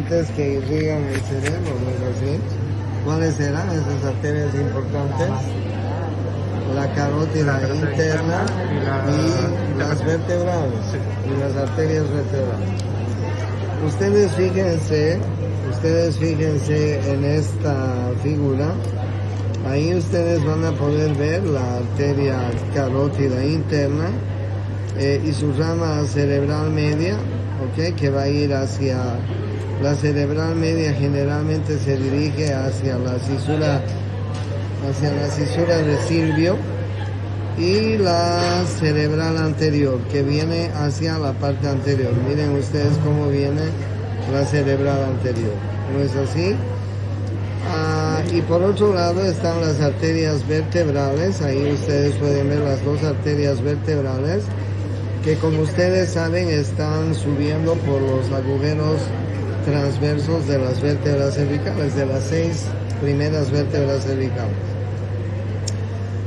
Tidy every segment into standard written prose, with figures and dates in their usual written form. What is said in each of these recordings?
importantes que irrigan el cerebro, ¿no es así? ¿Cuáles serán esas arterias importantes? La carótida interna y las vertebrales, y las arterias vertebrales. Ustedes fíjense en esta figura. Ahí ustedes van a poder ver la arteria carótida interna y su rama cerebral media, ¿ok? Que va a ir hacia la cerebral media. Generalmente se dirige hacia la cisura de Silvio, y la cerebral anterior que viene hacia la parte anterior. Miren ustedes cómo viene la cerebral anterior, ¿no es así? Y por otro lado están las arterias vertebrales. Ahí ustedes pueden ver las dos arterias vertebrales que, como ustedes saben, están subiendo por los agujeros transversos de las vértebras cervicales, de las 6 primeras vértebras cervicales.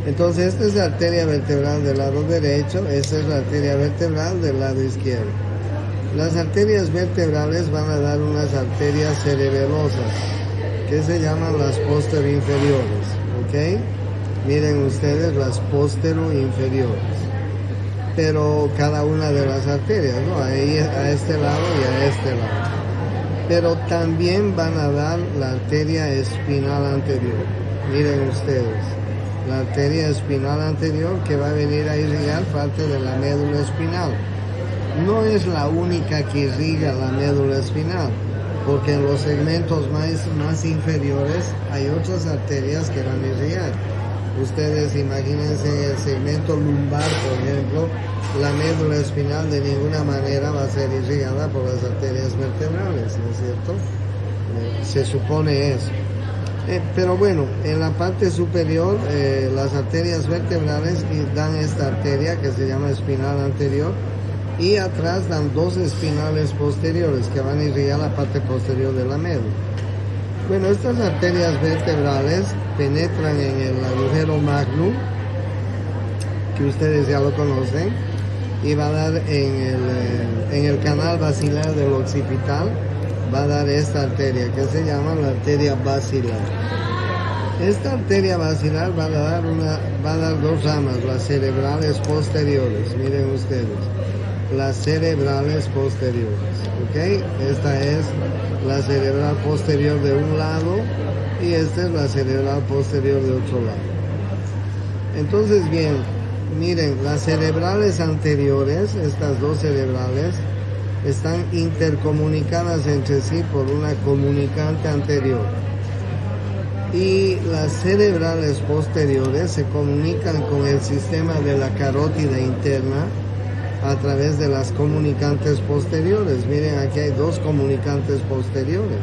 Entonces esta es la arteria vertebral del lado derecho, esta es la arteria vertebral del lado izquierdo. Las arterias vertebrales van a dar unas arterias cerebelosas que se llaman las postero-inferiores, ¿ok? Miren ustedes, las postero-inferiores. Pero cada una de las arterias, ¿no? Ahí, a este lado y a este lado. Pero también van a dar la arteria espinal anterior. Miren ustedes, la arteria espinal anterior que va a venir a irrigar parte de la médula espinal. No es la única que irriga la médula espinal, porque en los segmentos más inferiores hay otras arterias que van a irrigar. Ustedes imagínense el segmento lumbar, por ejemplo, la médula espinal de ninguna manera va a ser irrigada por las arterias vertebrales, ¿no es cierto? Se supone eso. Pero bueno, en la parte superior, las arterias vertebrales dan esta arteria que se llama espinal anterior, y atrás dan dos espinales posteriores que van a irrigar la parte posterior de la médula. Bueno, estas arterias vertebrales penetran en el agujero magnum, que ustedes ya lo conocen, y va a dar en el canal basilar del occipital, va a dar esta arteria que se llama la arteria basilar. Esta arteria basilar va a dar dos ramas, las cerebrales posteriores. Miren ustedes, las cerebrales posteriores, ¿ok? Esta es la cerebral posterior de un lado y esta es la cerebral posterior de otro lado. Entonces, bien, miren, las cerebrales anteriores, estas dos cerebrales, están intercomunicadas entre sí por una comunicante anterior. Y las cerebrales posteriores se comunican con el sistema de la carótida interna a través de las comunicantes posteriores. Miren, aquí hay dos comunicantes posteriores.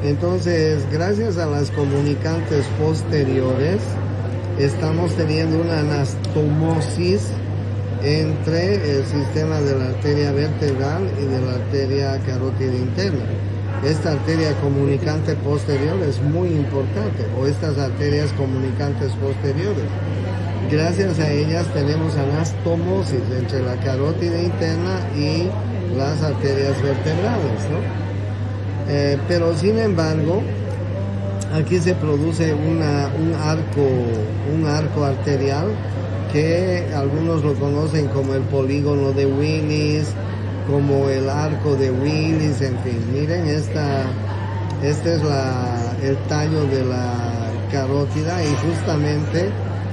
Entonces, gracias a las comunicantes posteriores, estamos teniendo una anastomosis entre el sistema de la arteria vertebral y de la arteria carótida interna. Esta arteria comunicante posterior es muy importante, o estas arterias comunicantes posteriores. Gracias a ellas tenemos anastomosis entre la carótida interna y las arterias vertebrales, ¿no? Pero sin embargo, aquí se produce un arco arterial que algunos lo conocen como el polígono de Willis, como el arco de Willis, en fin. Miren, este es el tallo de la carótida, y justamente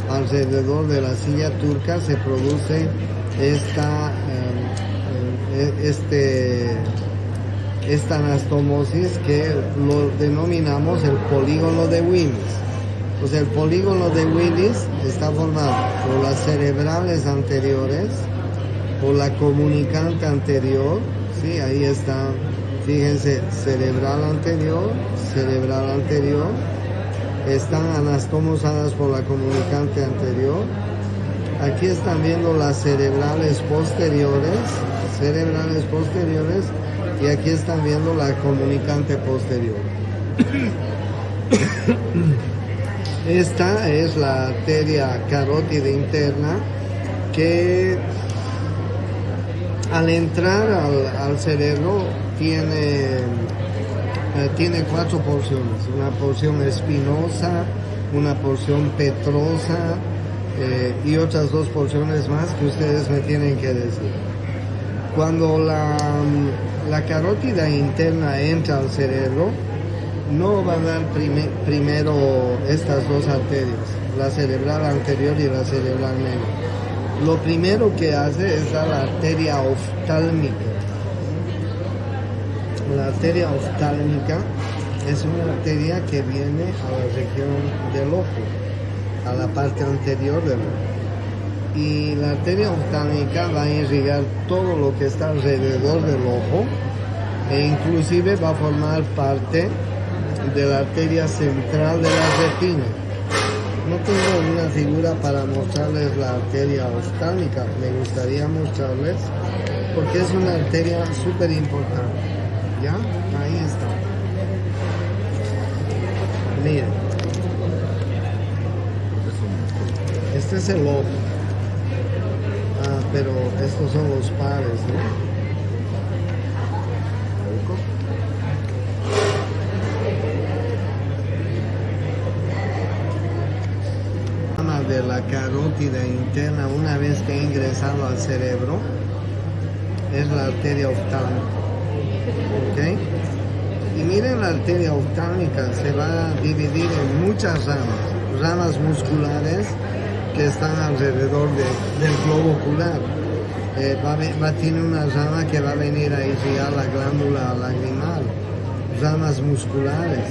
alrededor de la silla turca se produce esta anastomosis que lo denominamos el polígono de Willis. Pues el polígono de Willis está formado por las cerebrales anteriores, por la comunicante anterior, ¿sí? Ahí está, fíjense, cerebral anterior, están anastomosadas por la comunicante anterior. Aquí están viendo las cerebrales posteriores, y aquí están viendo la comunicante posterior. Esta es la arteria carótida interna que al entrar al cerebro tiene tiene 4 porciones, una porción espinosa, una porción petrosa y otras 2 porciones más que ustedes me tienen que decir. Cuando la carótida interna entra al cerebro, no va a dar primero estas 2 arterias, la cerebral anterior y la cerebral media. Lo primero que hace es dar la arteria oftálmica. La arteria oftálmica es una arteria que viene a la región del ojo, a la parte anterior del ojo. Y la arteria oftálmica va a irrigar todo lo que está alrededor del ojo e inclusive va a formar parte de la arteria central de la retina. No tengo una figura para mostrarles la arteria oftálmica, me gustaría mostrarles porque es una arteria súper importante. ¿Ya? Ahí está. Miren. Este es el ojo. Ah, pero estos son los pares, ¿no? De la carótida interna, una vez que ha ingresado al cerebro, es la arteria oftálmica. ¿Ok? Y miren, la arteria oftálmica se va a dividir en muchas ramas musculares que están alrededor del globo ocular. Tiene una rama que va a venir a irrigar la glándula lagrimal, ramas musculares.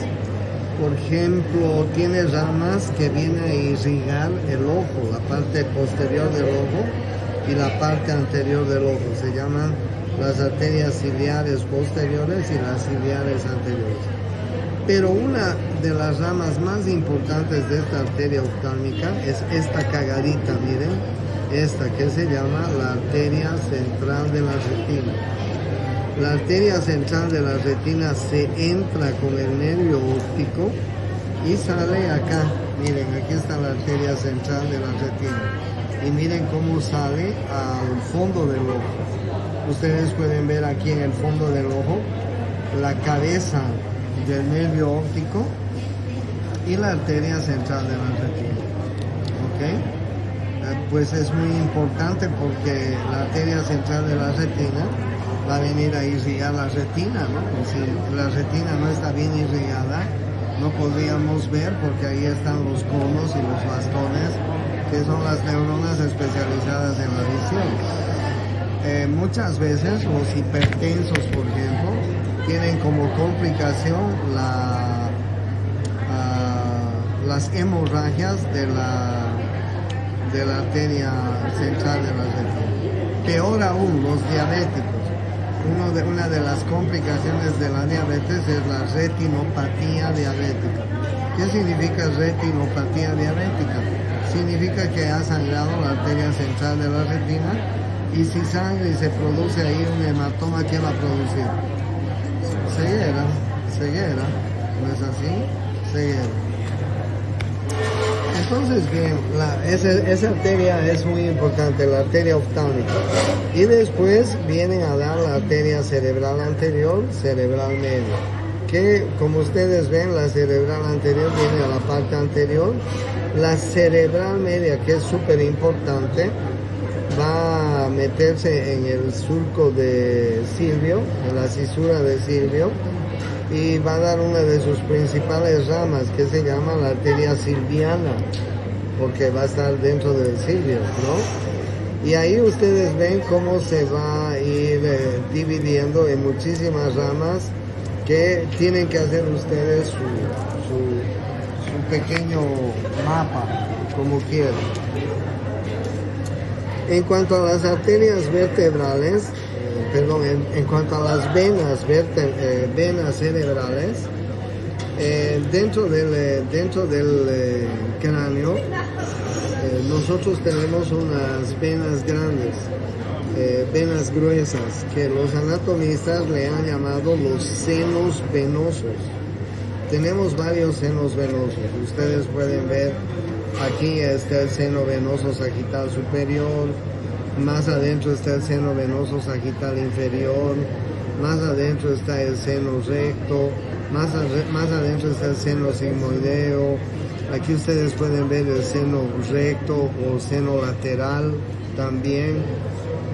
Por ejemplo, tiene ramas que vienen a irrigar el ojo, la parte posterior del ojo y la parte anterior del ojo. Se llaman las arterias ciliares posteriores y las ciliares anteriores. Pero una de las ramas más importantes de esta arteria oftálmica es esta cagadita, miren, esta que se llama la arteria central de la retina. La arteria central de la retina se entra con el nervio óptico y sale acá. Miren, aquí está la arteria central de la retina. Y miren cómo sale al fondo del ojo. Ustedes pueden ver aquí en el fondo del ojo la cabeza del nervio óptico y la arteria central de la retina. ¿Ok? Pues es muy importante porque la arteria central de la retina va a venir a irrigar la retina, ¿no? Si la retina no está bien irrigada, no podríamos ver porque ahí están los conos y los bastones, que son las neuronas especializadas en la visión. Muchas veces los hipertensos, por ejemplo, tienen como complicación las hemorragias de la arteria central de la retina. Peor aún, los diabéticos. Una de las complicaciones de la diabetes es la retinopatía diabética. ¿Qué significa retinopatía diabética? Significa que ha sangrado la arteria central de la retina y si sangra y se produce ahí un hematoma, ¿qué va a producir? Ceguera, ¿no es así? Ceguera. Entonces, bien, esa arteria es muy importante, la arteria oftálmica. Y después vienen a dar la arteria cerebral anterior, cerebral media. Que, como ustedes ven, la cerebral anterior viene a la parte anterior. La cerebral media, que es súper importante, va a meterse en el surco de Silvio, en la cisura de Silvio, y va a dar una de sus principales ramas que se llama la arteria silviana, porque va a estar dentro del Silvio, ¿no? Y ahí ustedes ven cómo se va a ir dividiendo en muchísimas ramas que tienen que hacer ustedes su pequeño mapa, como quieran. En cuanto a las arterias vertebrales, en cuanto a las venas cerebrales, dentro del cráneo, nosotros tenemos unas venas grandes, venas gruesas, que los anatomistas le han llamado los senos venosos. Tenemos varios senos venosos. Ustedes pueden ver, aquí está el seno venoso sagital superior, más adentro está el seno venoso sagital inferior, más adentro está el seno recto, más adentro está el seno sigmoideo. Aquí ustedes pueden ver el seno recto o seno lateral también.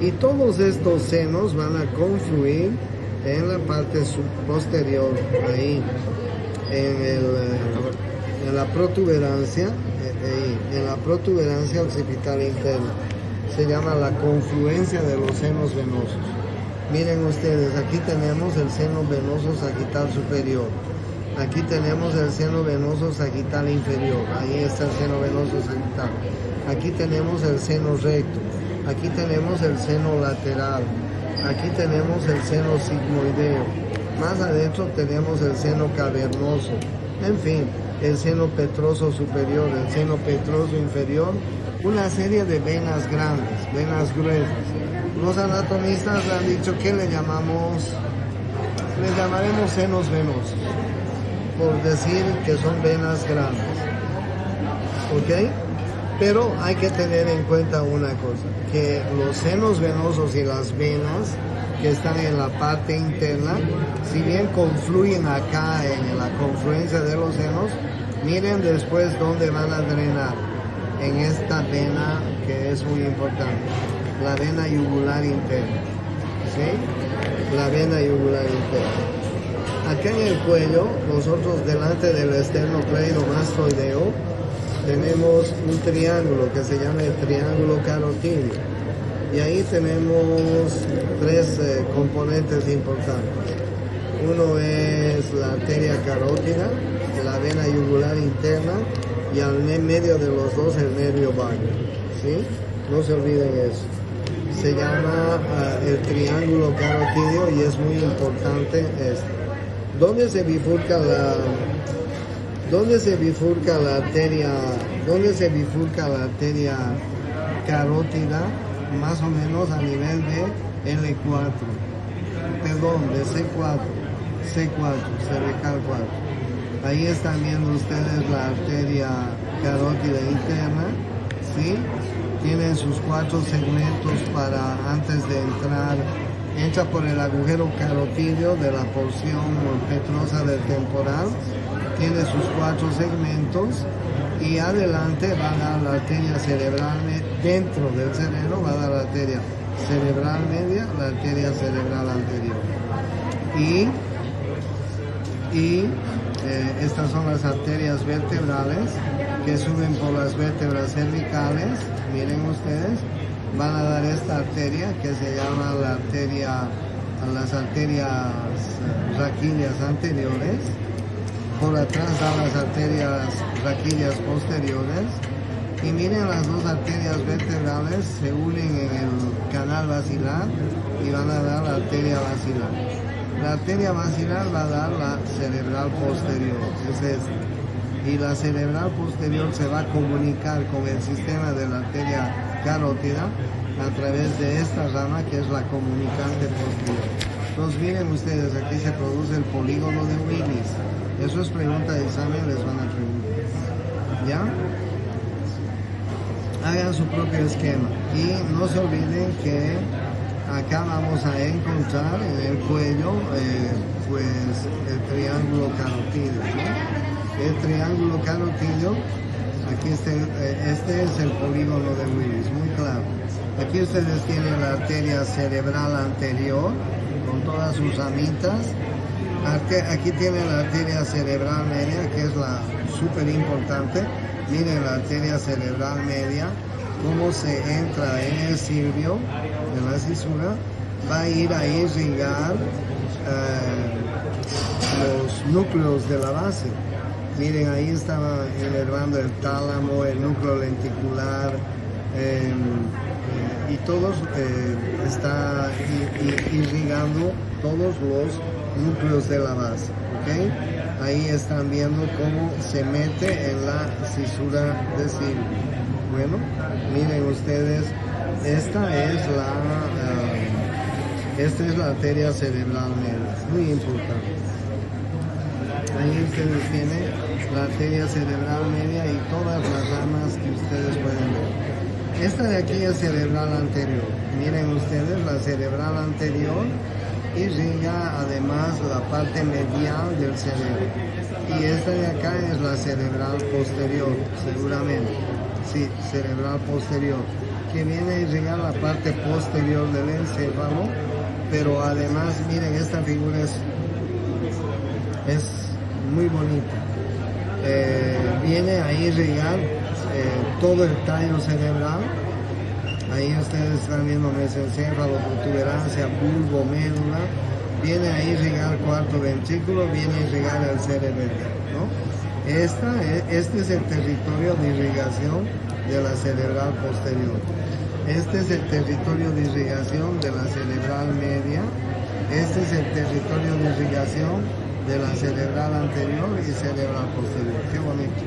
Y todos estos senos van a confluir en la parte posterior, ahí, en la protuberancia, en la protuberancia occipital interna. Se llama la confluencia de los senos venosos. Miren ustedes, aquí tenemos el seno venoso sagital superior. Aquí tenemos el seno venoso sagital inferior. Ahí está el seno venoso sagital. Aquí tenemos el seno recto. Aquí tenemos el seno lateral. Aquí tenemos el seno sigmoideo. Más adentro tenemos el seno cavernoso. En fin, el seno petroso superior, el seno petroso inferior. Una serie de venas grandes, venas gruesas. Los anatomistas han dicho que le llamaremos senos venosos, por decir que son venas grandes. ¿Ok? Pero hay que tener en cuenta una cosa, que los senos venosos y las venas que están en la parte interna, si bien confluyen acá en la confluencia de los senos, miren después dónde van a drenar. En esta vena que es muy importante, la vena yugular interna. ¿Sí? La vena yugular interna. Acá en el cuello, nosotros delante del esternocleidomastoideo, tenemos un triángulo que se llama el triángulo carotídeo. Y ahí tenemos tres componentes importantes. Uno es la arteria carótida, la vena yugular interna, y al medio de los dos el nervio vago. ¿Sí? No se olviden eso. Se llama el triángulo carotídeo y es muy importante esto. ¿Dónde se bifurca la arteria carótida? Más o menos a nivel de L4, perdón, de C4, cervical 4. Ahí están viendo ustedes la arteria carótida interna, ¿sí? Tienen sus 4 segmentos para antes de entrar, entra por el agujero carotídeo de la porción petrosa del temporal, tiene sus 4 segmentos y adelante va a dar la arteria cerebral, dentro del cerebro va a dar la arteria cerebral media, la arteria cerebral anterior. Y estas son las arterias vertebrales que suben por las vértebras cervicales. Miren ustedes, van a dar esta arteria que se llama las arterias raquídeas anteriores. Por atrás dan las arterias raquídeas posteriores. Y miren, las dos arterias vertebrales se unen en el canal basilar y van a dar la arteria basilar. La arteria basilar va a dar la cerebral posterior, es esta. Y la cerebral posterior se va a comunicar con el sistema de la arteria carótida a través de esta rama que es la comunicante posterior. Entonces miren ustedes, aquí se produce el polígono de Willis. Eso es pregunta de examen, les van a preguntar. ¿Ya? Hagan su propio esquema. Y no se olviden que acá vamos a encontrar en el cuello pues el triángulo carotídeo, ¿no? El triángulo carotídeo, aquí este es el polígono de Willis, muy claro. Aquí ustedes tienen la arteria cerebral anterior con todas sus ramitas. Aquí tienen la arteria cerebral media, que es la súper importante. Miren la arteria cerebral media, cómo se entra en el cirbio, en la cisura, va a ir a irrigar los núcleos de la base. Miren, ahí estaba inervando el tálamo, el núcleo lenticular, y todos está irrigando todos los núcleos de la base. ¿Okay? Ahí están viendo cómo se mete en la cisura de cirbio. Bueno, miren ustedes, esta es la arteria cerebral media, muy importante. Ahí ustedes tienen la arteria cerebral media y todas las ramas que ustedes pueden ver. Esta de aquí es cerebral anterior. Miren ustedes, la cerebral anterior irriga además la parte medial del cerebro. Y esta de acá es la cerebral posterior, seguramente. Sí, cerebral posterior, que viene a irrigar la parte posterior del encéfalo, pero además, miren, esta figura es muy bonita. Viene a irrigar todo el tallo cerebral. Ahí ustedes están viendo mesencéfalo, protuberancia, bulbo, médula. Viene a irrigar cuarto ventrículo, viene a irrigar el cerebelo, ¿no? Este es el territorio de irrigación de la cerebral posterior. Este es el territorio de irrigación de la cerebral media. Este es el territorio de irrigación de la cerebral anterior y cerebral posterior. Qué bonito,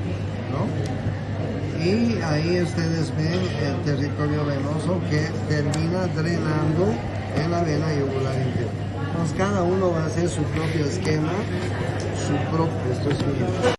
¿no? Y ahí ustedes ven el territorio venoso que termina drenando en la vena yugular inferior. Entonces cada uno va a hacer su propio esquema, esto es mío.